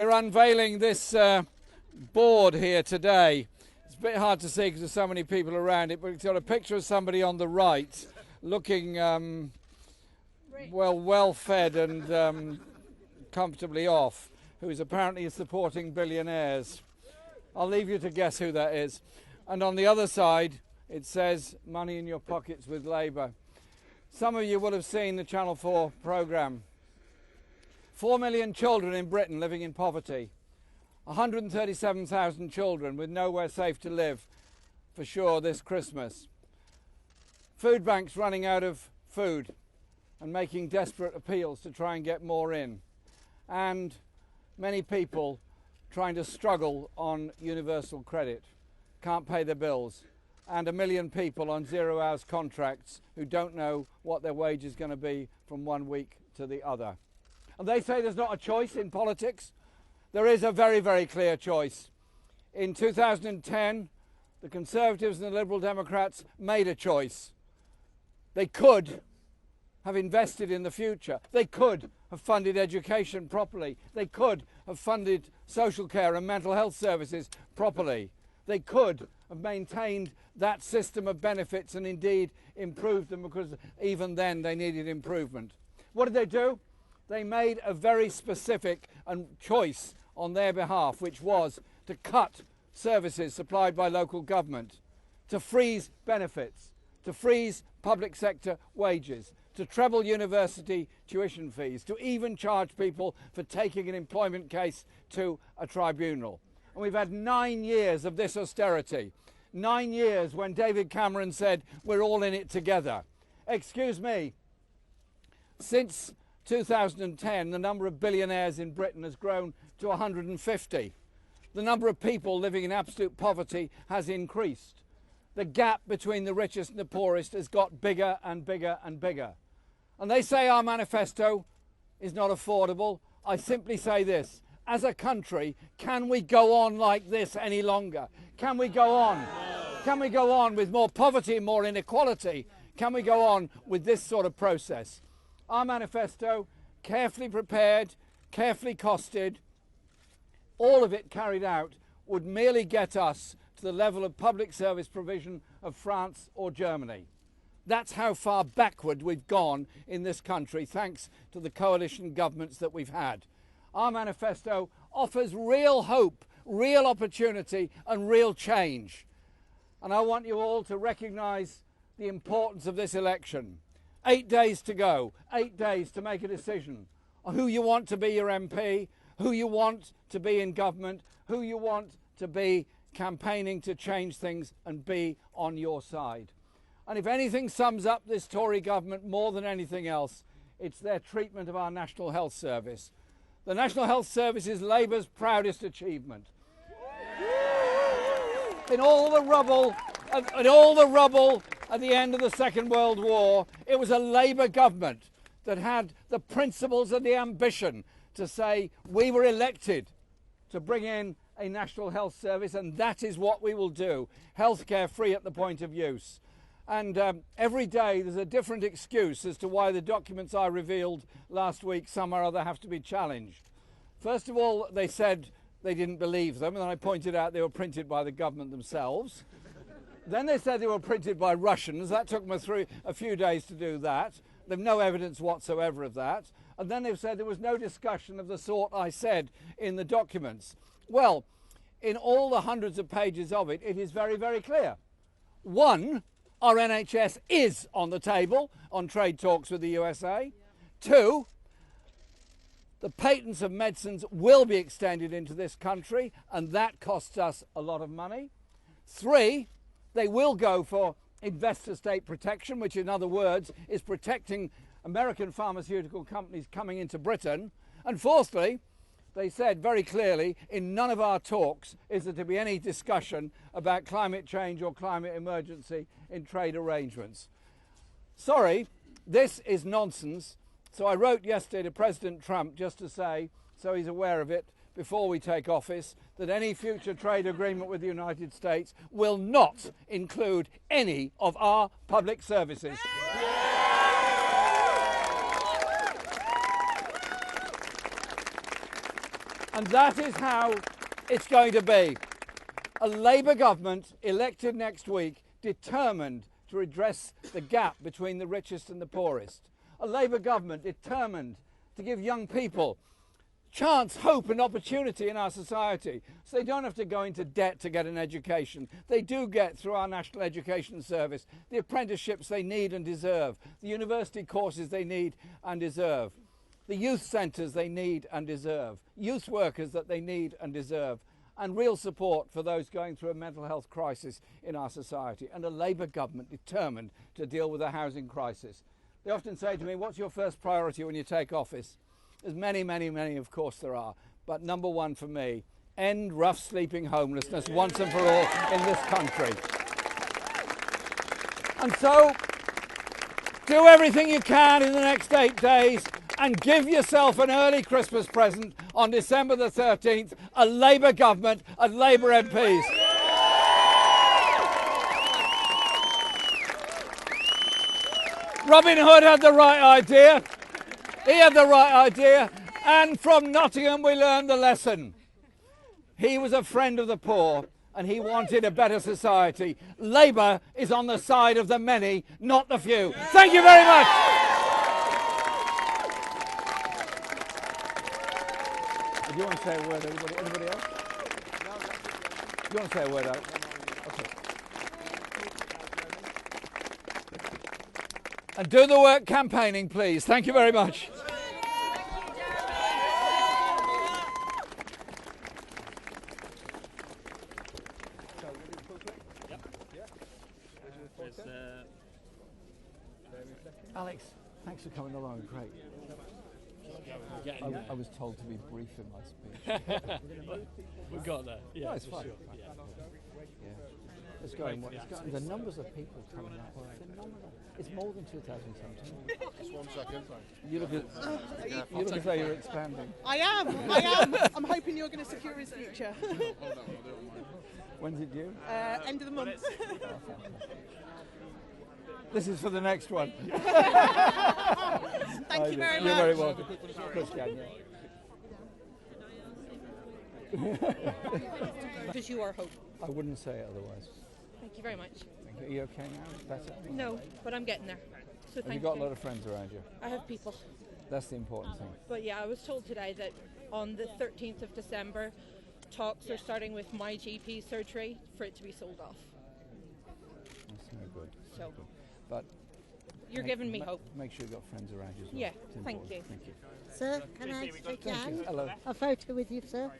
We're unveiling this board here today. It's a bit hard to see because there's so many people around it, but it's got a picture of somebody on the right looking well fed and comfortably off, who's apparently supporting billionaires. I'll leave you to guess who that is. And on the other side it says money in your pockets with Labour. Some of you will have seen the Channel 4 programme. 4 million children in Britain living in poverty. 137,000 children with nowhere safe to live for sure this Christmas. Food banks running out of food and making desperate appeals to try and get more in. And many people trying to struggle on universal credit, can't pay their bills. And 1 million people on 0 hours contracts who don't know what their wage is going to be from one week to the other. And they say there's not a choice in politics. There is a very, very clear choice. In 2010, the Conservatives and the Liberal Democrats made a choice. They could have invested in the future. They could have funded education properly. They could have funded social care and mental health services properly. They could have maintained that system of benefits and indeed improved them, because even then they needed improvement. What did they do? They made a very specific choice on their behalf, which was to cut services supplied by local government, to freeze benefits, to freeze public sector wages, to treble university tuition fees, to even charge people for taking an employment case to a tribunal. And we've had 9 years of this austerity. 9 years when David Cameron said, we're all in it together. Excuse me, since 2010, the number of billionaires in Britain has grown to 150. The number of people living in absolute poverty has increased. The gap between the richest and the poorest has got bigger and bigger and bigger. And they say our manifesto is not affordable. I simply say this: as a country, can we go on like this any longer? Can we go on? Can we go on with more poverty, more inequality? Can we go on with this sort of process? Our manifesto, carefully prepared, carefully costed, all of it carried out, would merely get us to the level of public service provision of France or Germany. That's how far backward we've gone in this country, thanks to the coalition governments that we've had. Our manifesto offers real hope, real opportunity and real change. And I want you all to recognise the importance of this election. 8 days to go, 8 days to make a decision on who you want to be your MP, who you want to be in government, who you want to be campaigning to change things and be on your side. And if anything sums up this Tory government more than anything else, it's their treatment of our National Health Service. The National Health Service is Labour's proudest achievement. In all the rubble at the end of the Second World War, it was a Labour government that had the principles and the ambition to say we were elected to bring in a National Health Service, and that is what we will do. Healthcare free at the point of use. And every day there's a different excuse as to why the documents I revealed last week somehow or other have to be challenged. First of all, they said they didn't believe them, and then I pointed out they were printed by the government themselves. Then they said they were printed by Russians. That took them a few days to do that. They've no evidence whatsoever of that. And then they've said there was no discussion of the sort I said in the documents. Well, in all the hundreds of pages of it, it is very, very clear. One, our NHS is on the table on trade talks with the USA. Two, the patents of medicines will be extended into this country, and that costs us a lot of money. Three, they will go for investor state protection, which in other words is protecting American pharmaceutical companies coming into Britain. And fourthly, they said very clearly in none of our talks is there to be any discussion about climate change or climate emergency in trade arrangements. Sorry, this is nonsense. So I wrote yesterday to President Trump just to say, so he's aware of it before we take office, that any future trade agreement with the United States will not include any of our public services. And that is how it's going to be. A Labour government elected next week, determined to redress the gap between the richest and the poorest. A Labour government determined to give young people chance, hope and opportunity in our society, so they don't have to go into debt to get an education. They do get, through our National Education Service, the apprenticeships they need and deserve, the university courses they need and deserve, the youth centres they need and deserve, youth workers that they need and deserve, and real support for those going through a mental health crisis in our society, and a Labour government determined to deal with the housing crisis. They often say to me, what's your first priority when you take office? There's many, many, many, of course there are. But number one for me, end rough sleeping homelessness once and for all in this country. And so, do everything you can in the next 8 days and give yourself an early Christmas present on December the 13th, a Labour government and Labour MPs. Robin Hood had the right idea. He had the right idea, and from Nottingham we learned the lesson. He was a friend of the poor, and he wanted a better society. Labour is on the side of the many, not the few. Thank you very much. Do you want to say a word, everybody? Anybody else? You want to say a word out? Okay. And do the work campaigning, please. Thank you very much. Alex, thanks for coming along. Great. I was told to be brief in my speech. We've got that. Yeah, no, it's fine. Sure. Yeah. It's going. The numbers of people coming out are phenomenal. It's more than 2017. Just 1 second. You look as though you're expanding. I am. I'm hoping you're going to secure his future. When's it due? End of the month. This is for the next one. Thank you very much. You're very welcome. Christian, Because you are hope. I wouldn't say it otherwise. Thank you very much. Thank you. Are you okay now? Better? No, but I'm getting there. So Have you got a lot of friends around you? I have people. That's the important thing. But yeah, I was told today that on the 13th of December, talks are starting with my GP surgery for it to be sold off. That's no good. So, but you're giving me hope. Make sure you've got friends around you as well. Yeah, It's thank important. you. Thank you. Sir, can I shake your hand? Hello. A photo with you, sir?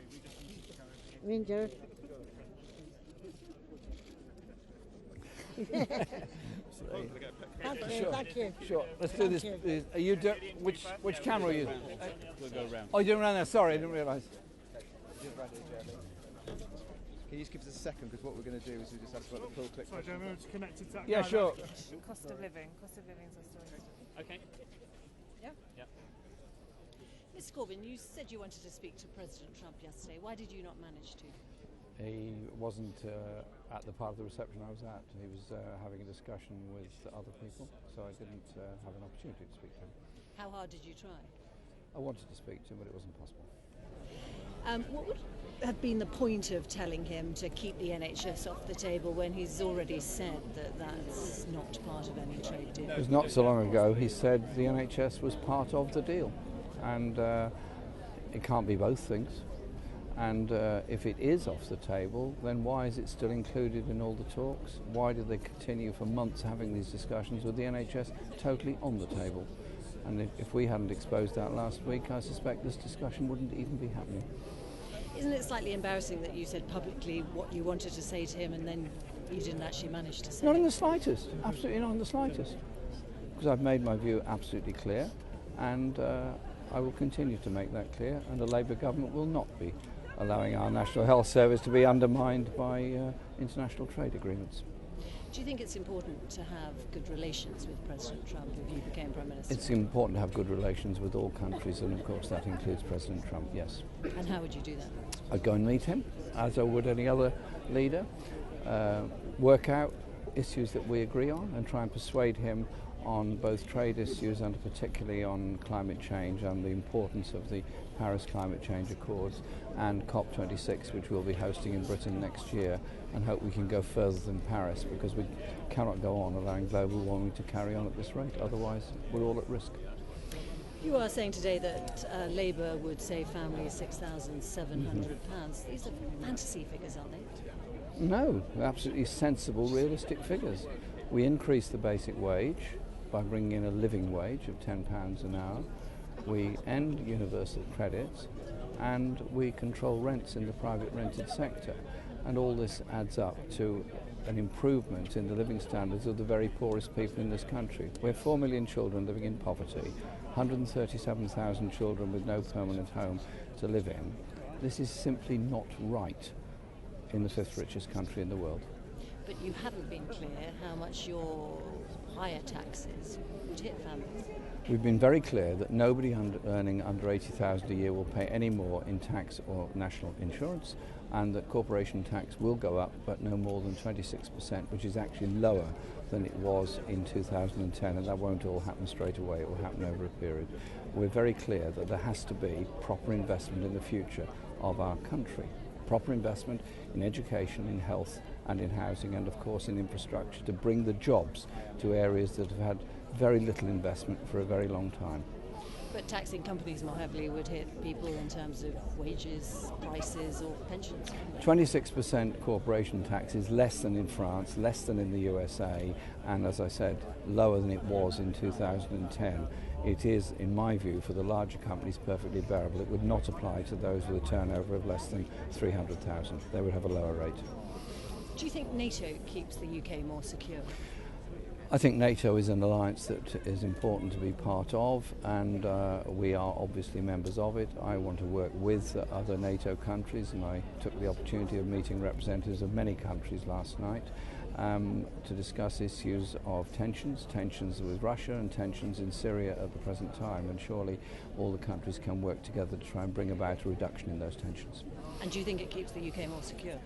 Ranger. Thank you, Sure. thank you. Sure. Let's do this. Thank Are you which camera are you? We'll go round. Oh, you're doing around there. Sorry, I didn't realise. Can you just give us a second, because what we're going to do is we just have to put the full clip. Sorry, Jeremy, it's connected to that. Yeah, guy sure. Cost of living is a story. Okay. Yeah? Yeah. Mr. Corbyn, you said you wanted to speak to President Trump yesterday. Why did you not manage to? He wasn't at the part of the reception I was at. He was having a discussion with other people, so I didn't have an opportunity to speak to him. How hard did you try? I wanted to speak to him, but it wasn't possible. What would have been the point of telling him to keep the NHS off the table when he's already said that that's not part of any trade deal? It was not so long ago he said the NHS was part of the deal, and it can't be both things. And if it is off the table, then why is it still included in all the talks? Why did they continue for months having these discussions with the NHS totally on the table? And if we hadn't exposed that last week, I suspect this discussion wouldn't even be happening. Isn't it slightly embarrassing that you said publicly what you wanted to say to him and then you didn't actually manage to say Not it? in the slightest, absolutely not in the slightest. Because I've made my view absolutely clear, and I will continue to make that clear, and the Labour government will not be allowing our National Health Service to be undermined by international trade agreements. Do you think it's important to have good relations with President Trump if you became Prime Minister? It's important to have good relations with all countries, and of course that includes President Trump, yes. And how would you do that? I'd go and meet him, as I would any other leader, work out issues that we agree on and try and persuade him on both trade issues and particularly on climate change and the importance of the Paris Climate Change Accords and COP26, which we'll be hosting in Britain next year, and hope we can go further than Paris, because we cannot go on allowing global warming to carry on at this rate, otherwise we're all at risk. You are saying today that Labour would save families £6,700. These are fantasy figures, aren't they? No, absolutely sensible, realistic figures. We increase the basic wage by bringing in a living wage of £10 an hour. We end universal credits, and we control rents in the private rented sector. And all this adds up to an improvement in the living standards of the very poorest people in this country. We have 4 million children living in poverty, 137,000 children with no permanent home to live in. This is simply not right in the fifth richest country in the world. But you haven't been clear how much your higher taxes would hit families. We've been very clear that nobody earning under $80,000 a year will pay any more in tax or national insurance, and that corporation tax will go up, but no more than 26%, which is actually lower than it was in 2010, and that won't all happen straight away, it will happen over a period. We're very clear that there has to be proper investment in the future of our country. Proper investment in education, in health and in housing, and of course in infrastructure, to bring the jobs to areas that have had very little investment for a very long time. But taxing companies more heavily would hit people in terms of wages, prices or pensions. 26% corporation tax is less than in France, less than in the USA, and as I said, lower than it was in 2010. It is, in my view, for the larger companies perfectly bearable. It would not apply to those with a turnover of less than 300,000. They would have a lower rate. Do you think NATO keeps the UK more secure? I think NATO is an alliance that is important to be part of, and we are obviously members of it. I want to work with other NATO countries, and I took the opportunity of meeting representatives of many countries last night to discuss issues of tensions with Russia and tensions in Syria at the present time, and surely all the countries can work together to try and bring about a reduction in those tensions. And do you think it keeps the UK more secure?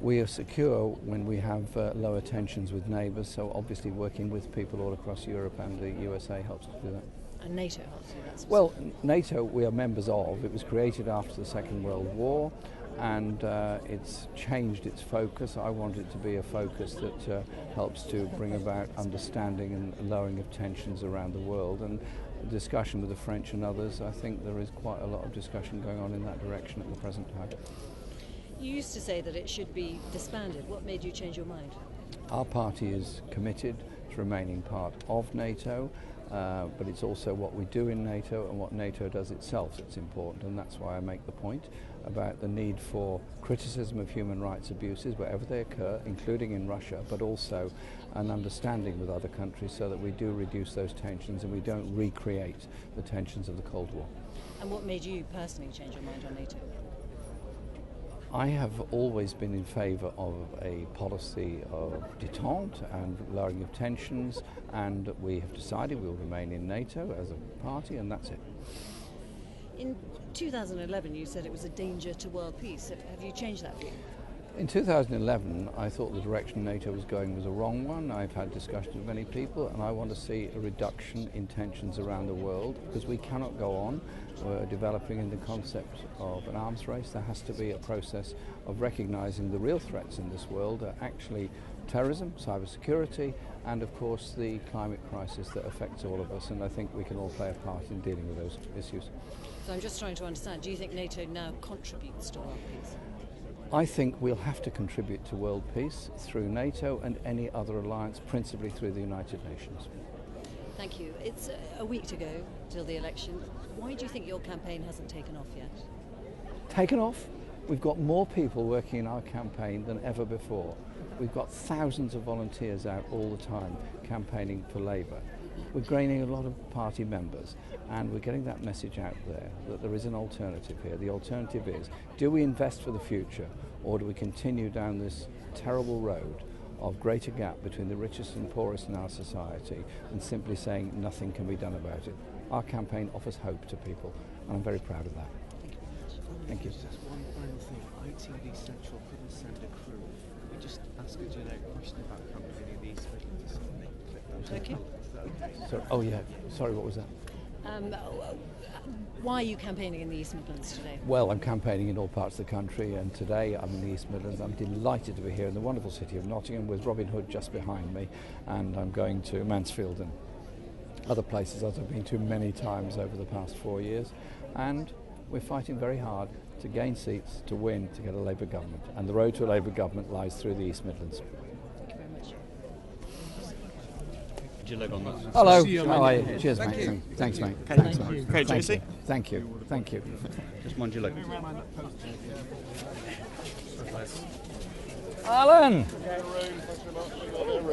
We are secure when we have lower tensions with neighbours, so obviously working with people all across Europe and the USA helps to do that. And NATO helps do that? Well, NATO we are members of. It was created after the Second World War, and it's changed its focus. I want it to be a focus that helps to bring about understanding and lowering of tensions around the world. And discussion with the French and others, I think there is quite a lot of discussion going on in that direction at the present time. You used to say that it should be disbanded. What made you change your mind? Our party is committed to remaining part of NATO, but it's also what we do in NATO and what NATO does itself that's important, and that's why I make the point about the need for criticism of human rights abuses wherever they occur, including in Russia, but also an understanding with other countries so that we do reduce those tensions and we don't recreate the tensions of the Cold War. And what made you personally change your mind on NATO? I have always been in favour of a policy of détente and lowering of tensions, and we have decided we'll remain in NATO as a party, and that's it. In 2011 you said it was a danger to world peace. Have you changed that view? In 2011 I thought the direction NATO was going was a wrong one. I've had discussions with many people, and I want to see a reduction in tensions around the world, because we cannot go on developing in the concept of an arms race. There has to be a process of recognising the real threats in this world are actually terrorism, cybersecurity, and of course the climate crisis that affects all of us, and I think we can all play a part in dealing with those issues. So I'm just trying to understand, do you think NATO now contributes to world peace? I think we'll have to contribute to world peace through NATO and any other alliance, principally through the United Nations. Thank you. It's a week to go till the election. Why do you think your campaign hasn't taken off yet? Taken off? We've got more people working in our campaign than ever before. We've got thousands of volunteers out all the time campaigning for Labour. We're gaining a lot of party members, and we're getting that message out there that there is an alternative here. The alternative is, do we invest for the future, or do we continue down this terrible road of greater gap between the richest and poorest in our society and simply saying nothing can be done about it? Our campaign offers hope to people, and I'm very proud of that. Thank you. Just one final thing. ITV Central couldn't send a crew. We just ask a generic question about campaigning these special to submit clip. Okay. So, oh yeah, sorry, what was that? Why are you campaigning in the East Midlands today? Well, I'm campaigning in all parts of the country, and today I'm in the East Midlands. I'm delighted to be here in the wonderful city of Nottingham with Robin Hood just behind me, and I'm going to Mansfield and other places that I've been to many times over the past 4 years, and we're fighting very hard to gain seats, to win, to get a Labour government, and the road to a Labour government lies through the East Midlands. Thank you very much. Your leg on that. Hello, how are you? Cheers, mate. Thanks, mate. Thanks, mate. Okay, Tracy. Thank you. Thank you. Just mind your leg. Alan!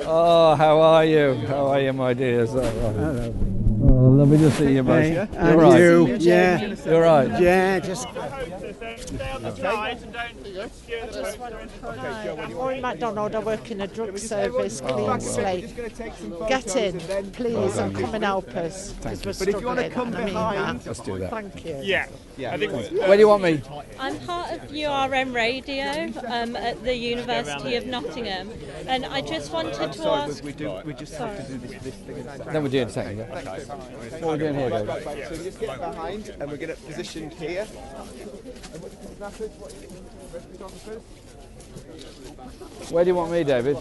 Oh, how are you? How are you, my dears? Oh, lovely to see you, mate. You're right. You, yeah. You're right. Yeah, just. I'm Maureen MacDonald. I work in a drug service, clean slate. Get in, please, and come and help us. Thank you. But if you want to come behind, Let's do that. Thank you. yeah. Where do you want me? I'm part of URM Radio at the University of Nottingham, and I just wanted to ask. We just have to do this thing. Then we'll do it in a second. Yeah? What are we doing here, David? So we just get behind, and we're going to position here. Where do you want me, David?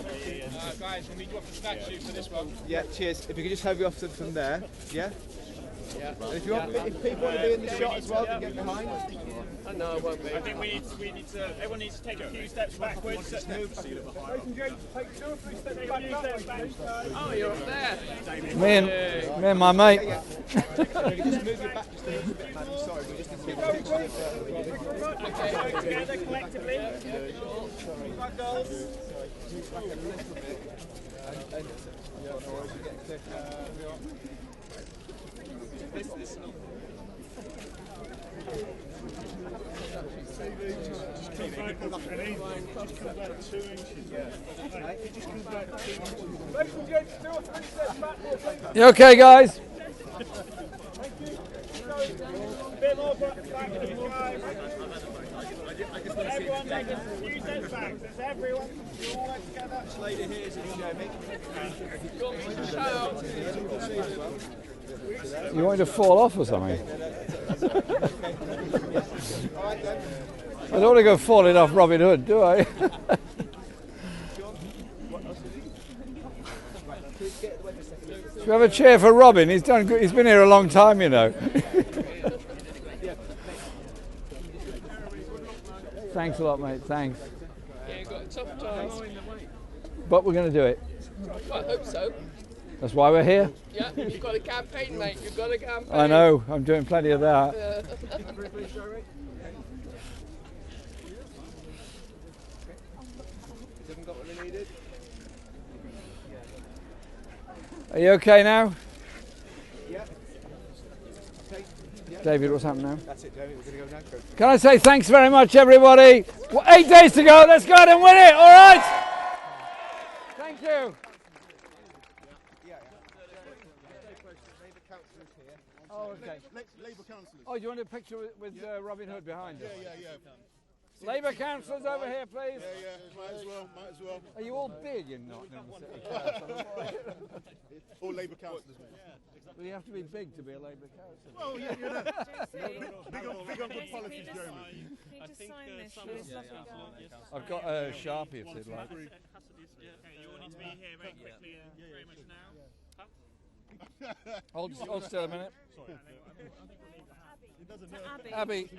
Guys, we need to have a statue for this one. Yeah, cheers. If you could just have you off from there, yeah? Yeah. And if people want to be in the shot as well, then get behind. No, I won't be. I think we need to. Everyone needs to take a few steps backwards. Ladies and gents, take 2 or 3 steps back. Oh, you're up there. Me and my mate. Just move your back just a little bit, madam. Sorry, we just need to take Together collectively. Back goals. back a little bit. And yeah, otherwise you get clear. You okay, guys? Bit more back if you guys. Everyone take a few steps back. There's everyone. You all work together. This lady here is Jeremy. You want me to fall off or something? I don't want to go falling off Robin Hood, do I? Should we have a chair for Robin? He's done good. He's been here a long time, you know. Thanks a lot, mate. Thanks. Yeah, you've got a tough time. But we're going to do it. I hope so. That's why we're here. Yeah, you've got a campaign, mate. You've got a campaign. I know. I'm doing plenty of that. Are you okay now? Yeah. David, what's happening now? That's it, David. We're going to go now. Can I say thanks very much, everybody? Well, 8 days to go. Let's go out and win it. All right? Thank you. Oh, okay. Labour councillors. Oh, do you want a picture with Robin Hood behind you? Yeah. Labour councillors over here, please. Yeah, might as well. Are you all big in Nottingham City Council? All Labour councillors, mate. Well, you have to be big to be a Labour councillor. Oh, yeah, big on good politics, Jeremy. I think I've got a Sharpie if they'd like. Okay, you all need to be here very quickly and very much now. Hold still a minute. Abby.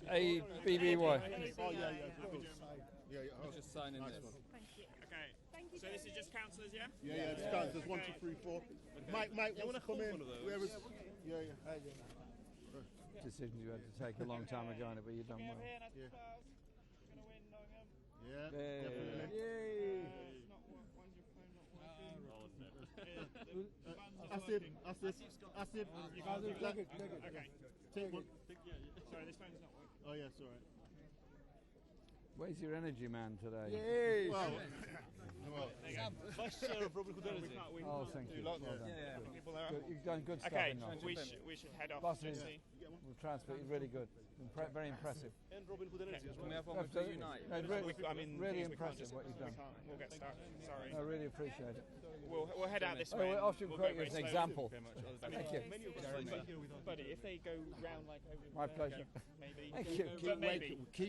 A-B-B-Y. Oh, yeah. Just signing this. Okay. So this is just councillors, yeah? Yeah, just councillors. 1, 2, 3, 4. Mike, you want to come in? Whoever's. Yeah. Decisions you had to take a long time ago, but you've done well. Yeah. Yay. Acid. Okay. Take one. Sorry, this phone's not working. Oh, yeah, it's alright. Where's your energy man today? Yay! Well, Vice Chair of Public Authority. Oh, thank you. Well done. You've done good stuff Okay, in Nottingham. we should head off. Bosses. The transport is really good. Very impressive. And Robin Hood Energy as well. Can we have one with Unite? No, really impressive what you've done. We'll get started. Sorry. I really appreciate it. We'll head out this way. We often quote you as an example. Thank you. Buddy, if they go round like over My pleasure. maybe. Thank you.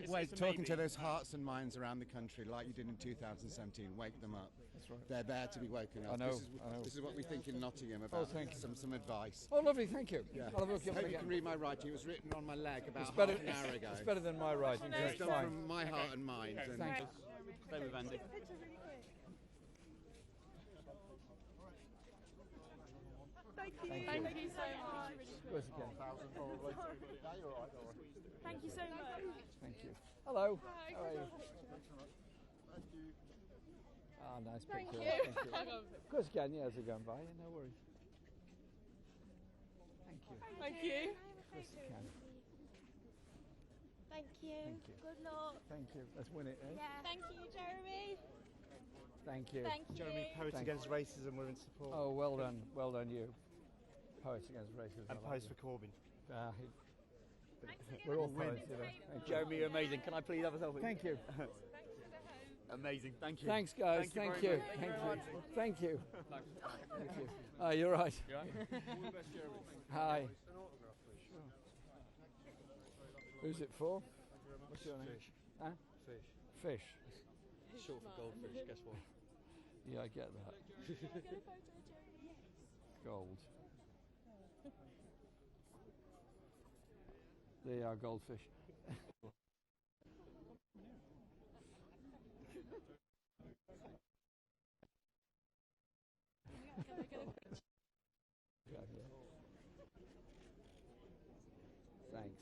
Keep talking to those hearts and minds around the country like you did in 2017. Wake them up. That's right. They're there to be woken up. I know. This is what we think in Nottingham about some advice. Oh, lovely. Thank you. Yeah. I'll have a look at I hope it you again. can read my writing. It was written on my leg about It's better, half an hour ago. it's better than my writing. It's It's done fine. from my heart and mind. Okay. And Thank you. stay with Andy. Thank you so much. Of course you can. Thank you so much. Thank you. Hello. Hi. How are you? Ah, nice Thank picture. you. Thank you. Of course you can. Yeah, as I go by. No worries. Thank you. Thank you. Of course you can. Thank you. Thank you. Good luck. Thank you. Let's win it, eh? Yeah. Thank you, Jeremy. Thank you. Thank you. Jeremy, Poets Thank Against Racism, we're in support. Oh, well done. Well done, you. Poets Against Racism. And Poets for Corbyn. We're all poets today. Jeremy, you're amazing. Can I please have a selfie? Thank you. Amazing. Thank you. Thanks, guys. Thank you. Thank you. Thank you. Thank you. Oh, you're right. You all right? Hi. Who's it for? What's your name? Fish. Huh? Fish. Fish. Short for goldfish, guess what? Yeah, I get that. Gold. They are goldfish. Thanks.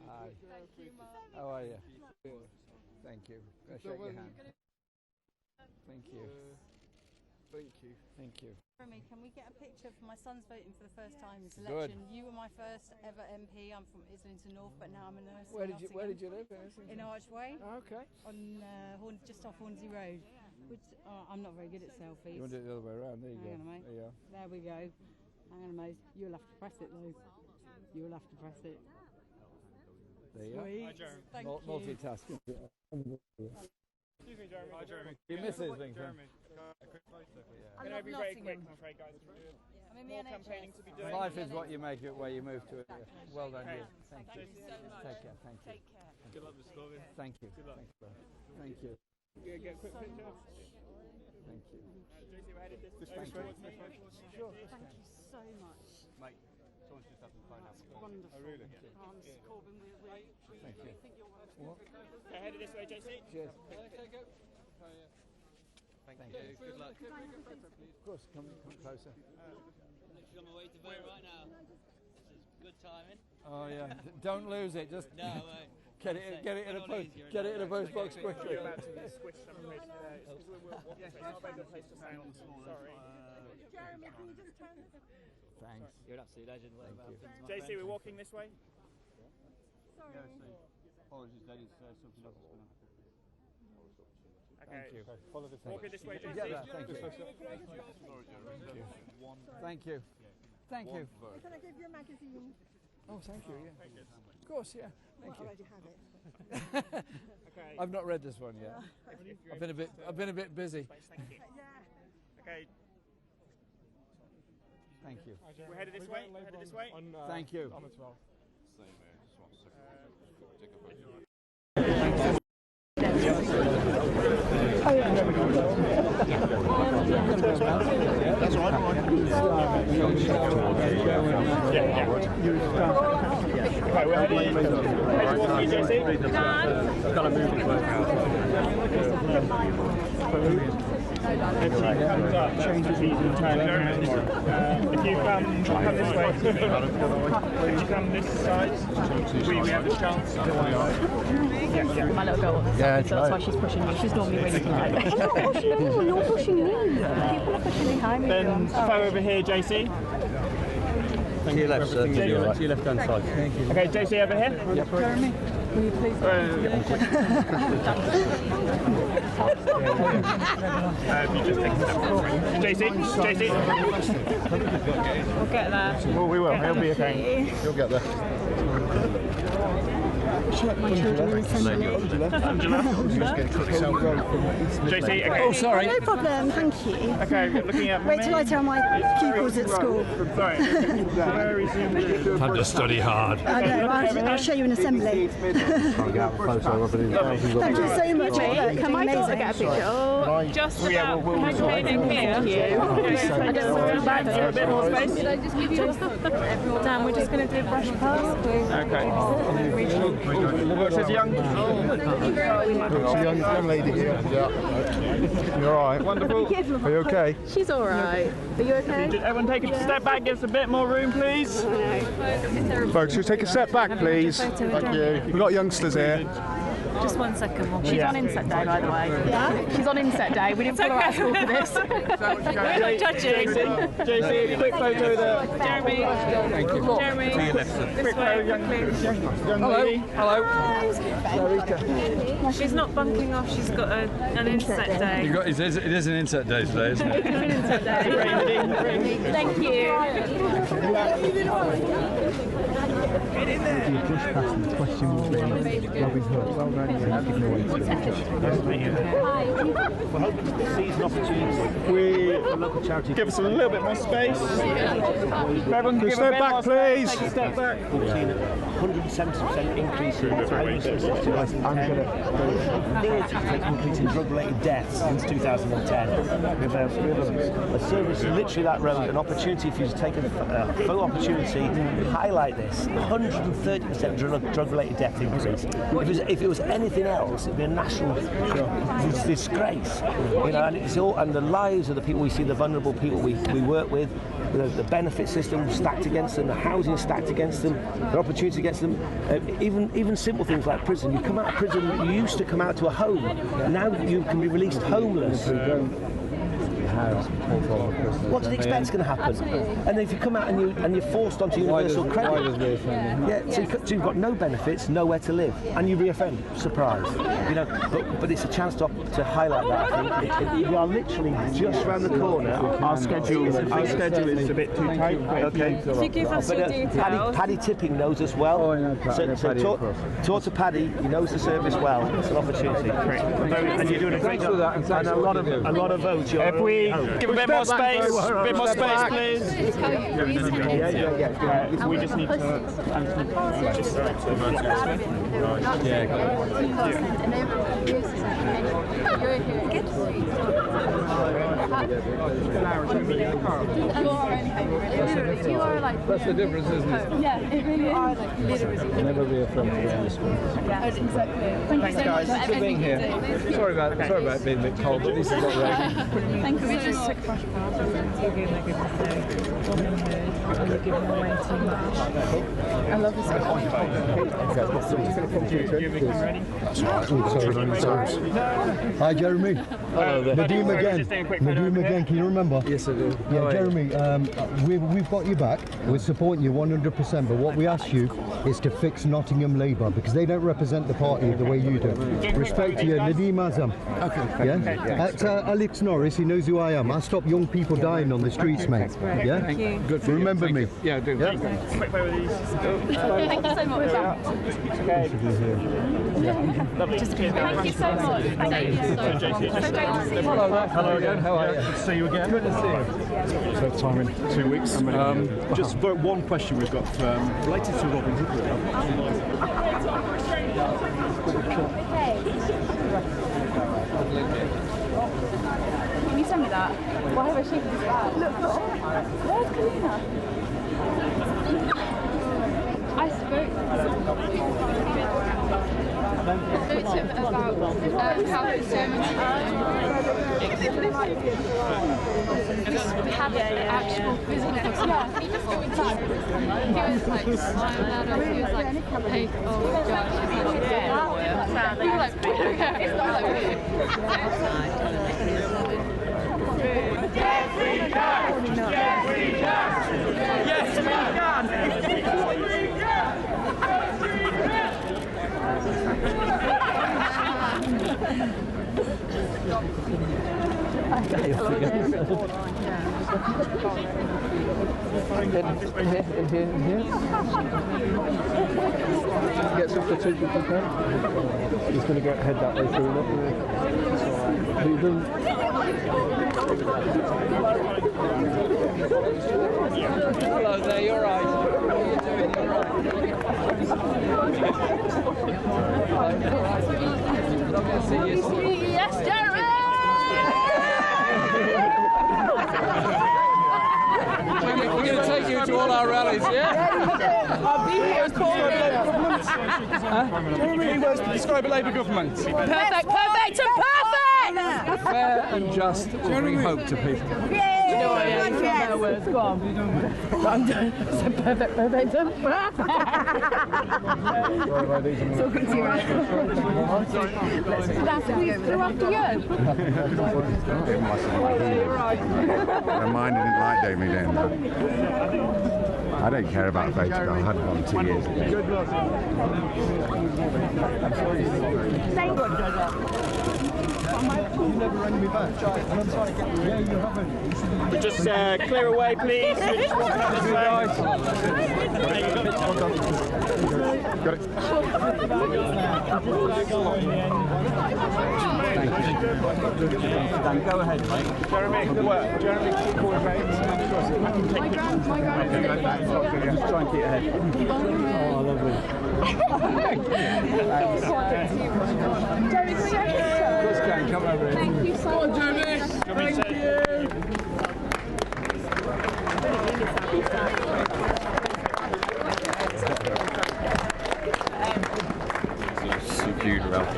Hi. How are you? Thank you. Can I shake your hand? Thank you. Thank you. Thank you. Jeremy, can we get a picture for my son's voting for the first time in this Good. election? You were my first ever MP. I'm from Islington North, but now I'm a nurse. Where did you live? In Archway. Oh, okay. On just off Hornsey Road. Which I'm not very good at selfies. You want to do it the other way around? There you Hang go. on a mate. There you are. There we go. Hang on a mate. You'll have to press it though. You'll have to press it. There you Sweet. Hi, Jeremy. Thank you. Multitasking. Excuse me, Jeremy. Hi, Jeremy. You miss this thing, Jeremy. I Going to love be very quick, Nottingham. I'm afraid, guys. I'm in the More NHS. campaigning to be doing. Life is what you make it, where you move to it. Well done, Okay. you. Thank you. so much. Take care. Thank you. Take care. Good luck, Mr. Corbyn. Thank you. Good luck. Thank you. Get a quick picture. Thank you. JC, we're headed this way. Sure. Thank you so much. Mate, someone's just having phone up. Wonderful. Oh, really? Mr. Corbyn, we Thank you. think you're welcome. What? Okay, headed this way, JC. Cheers. Thank you. Good luck. Of course, come closer. Literally on my way to vote right now. This is good timing. Oh yeah. Don't lose it. Just No, I won't. get it in a post. Get it in a post box quickly. We're about to squish some place there. It's because we're walking. It's not a very good place to sound. Sorry. Jeremy, can you just turn this? Thanks. You're an absolute legend. Whatever Thank you. happens, my JC, friend. we're walking this way. Sorry. Apologies, ladies. Something else is going to happen. Okay. Thank you. Follow this. Walking this way, You JC. get that? Thank you. Thank you. Thank you. Can I give you a magazine? Oh, thank you. Yeah. Of course. Yeah. Thank Well, I you. already have it. Okay. I've not read this one yet. I've been a bit busy. Thank you. Okay. Thank you. We're headed this way. Headed this way. Thank you. On the 12th. That's all right. Right, we're heading walking, JC. Gotta move it. If she comes up, changes these and turn around. If you come this way, if you come this side, we have a chance. My little girl wants to stop, so that's why she's pushing me. She's normally really polite. I'm not pushing you, you're pushing me. People are pushing behind me. Then far over here, JC. To your left, sir. To your left-hand side. Thank you. Okay, JC over here. Yep. Jeremy, will you please? You just take a step forward. JC. We'll get there. Well, we will. He'll be okay. You'll get there. My children in assembly. JC, okay. Oh, sorry. No problem, thank you. Okay, looking at Wait till I tell my pupils at school. Sorry. Very soon. Had to study hard. I know, I'll show you in assembly. Thank you so much. Can my daughter get a picture? Oh, just about. Can I join in here? Thank you. I don't want back to a bit more space. Did I just give you Dan, we're just going to do brush pass. Okay. What's this young? It's a young lady here. Yeah. You're all right. Wonderful. Are you okay? She's all right. Are you okay? Everyone take a step back, give us a bit more room, please. Folks, just take a step back, please. Thank you. We've got youngsters here. Just 1 second. She's on inset day, by the way. Yeah? She's on inset day. We didn't pull her out of school for this. We're not judging. JC, quick photo there. Jeremy. Thank you. Jeremy. To your left, sir. This way, Young lady. Hello. She's not bunking off. She's got an inset day. It is an inset day today, isn't it? It's an inset day. Thank you. If you just pass the question will be Robin Hood. Well done. We're hoping to seize an opportunity. We local charity. give us a little bit more space. Everyone give Step back, please. Take a step back. We've seen a 170% increase in increase in drug-related deaths since 2010. We have a service literally that road, an opportunity for you to take a full opportunity to highlight this. 130% drug-related death increase. If it was anything else, it'd be a national disgrace. You know, and it's all, and the lives of the people we see, the vulnerable people we work with, the benefit system stacked against them, the housing stacked against them, the opportunity against them. Even simple things like prison. You come out of prison, you used to come out to a home. Now you can be released homeless. What do you expect is going to happen? And if you come out and you're forced onto universal credit, so you've got no benefits, nowhere to live, and you reoffend. Surprise, you know. But it's a chance to highlight that. I think we are literally just around the corner. Our schedule is a bit too tight. Okay. If you give us your details. Paddy Tipping knows us well. So talk to Paddy. He knows the service well. It's an opportunity. Great. And you're doing a great job. And a lot of votes. If we give a bit more space, please. We just need to. That's the difference, isn't it? Yeah, it really is. Never be a friend to be honest. Yeah, exactly. Thanks, guys. Thanks for being here. Sorry about being a bit cold, but at least it's not raining. Thank you so much. I love this guy. Hi, Jeremy. Hello there. Nadeem again. Can you remember? Yes, I do. Yeah, Jeremy, we've got you back. We're supporting you 100%, but what we ask you is to fix Nottingham Labour, because they don't represent the party the way you do. Respect to you, Nadeem Azam. Okay. Yeah? Alex Norris, he knows who I am. I stop young people dying on the streets, mate. Yeah? Thank you. Good for Remember you. me. Yeah, I do. Yeah? Quick photo of these. Thank you so much. Lovely. Thank you so much. Thank you so much. Hello there. Hello again. How are you? Good to see you again. Good to see you. Third time in 2 weeks. Just one question we've got related to Robin Hood. Can you send me that? Why have I shaken this bag? Look. Where's Kalina? I spoke to him about how his sermon have actual physical he just go inside. He was like smiling at us. He was like, hey, oh gosh, it's actually dead. We were like, it's not like Yes, we can! In here. Gets off the 2 people there. He's going to go head that way through. Hello there, you're right. How are you doing? You're right. Lovely to see you. Yes, Jeremy! We're going to take you to all our rallies, yeah? I'll be here for government. Jeremy words to describe a Labour government. Perfect, perfect, and perfect! Fair and just will bring hope to people. You know what I am from their words, go on. I'm done. So perfect, perfect, and perfect. So good to you, right? Last week, through after you. Mine didn't like Damien then. I don't care about voting. I had one 2 years ago. You never rang me back. Yeah, you haven't. Just clear away, please. Got it. Thank you. Dan, go ahead, mate. Jeremy, good work. Jeremy, keep forward, mate. Just try and keep ahead. Oh, lovely. Jeremy, Come over here. thank you so much. Jeremy. Thank you. Subdued ralph.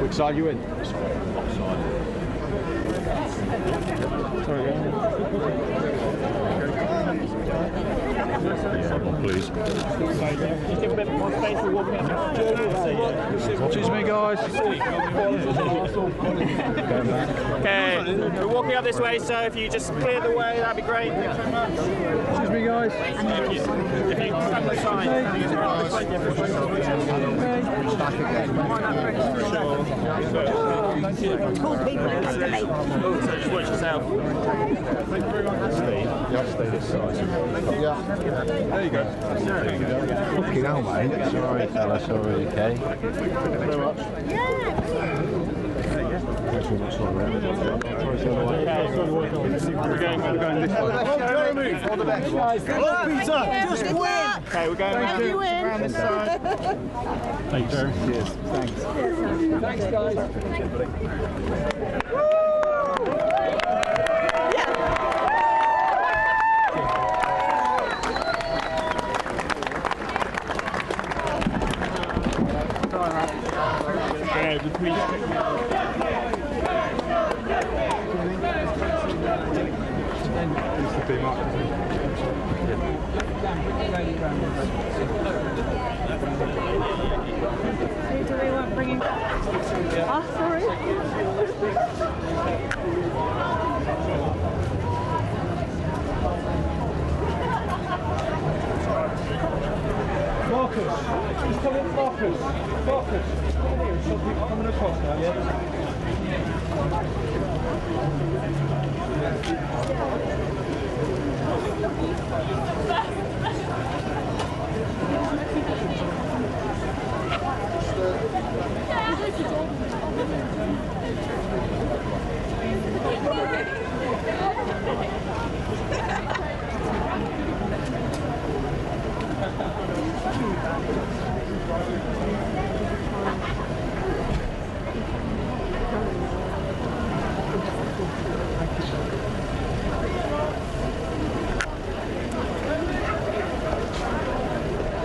Which side are you in? Sorry, Please. Just give a bit more space for walking. Excuse me, guys. Okay, we're walking up this way, so if you just clear the way, that'd be great. Excuse me, guys. If you stand the sign. Cool people, Just watch yourself. Thank you very much. You have to stay this side. Yeah. There you go. Fucking hell, mate. Sorry, fella. Sorry, okay. Thank you very much. Thanks very much. We're going this way. Jeremy, all the best. Peter, just win. Okay, we're going around this side. Thank you, Jeremy. Cheers. Thanks. Thanks, guys. Do they want bringing back? Oh, sorry. Marcus, just come in, Marcus. Marcus, come here. Some people coming across now, yeah?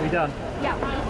We done? Yeah.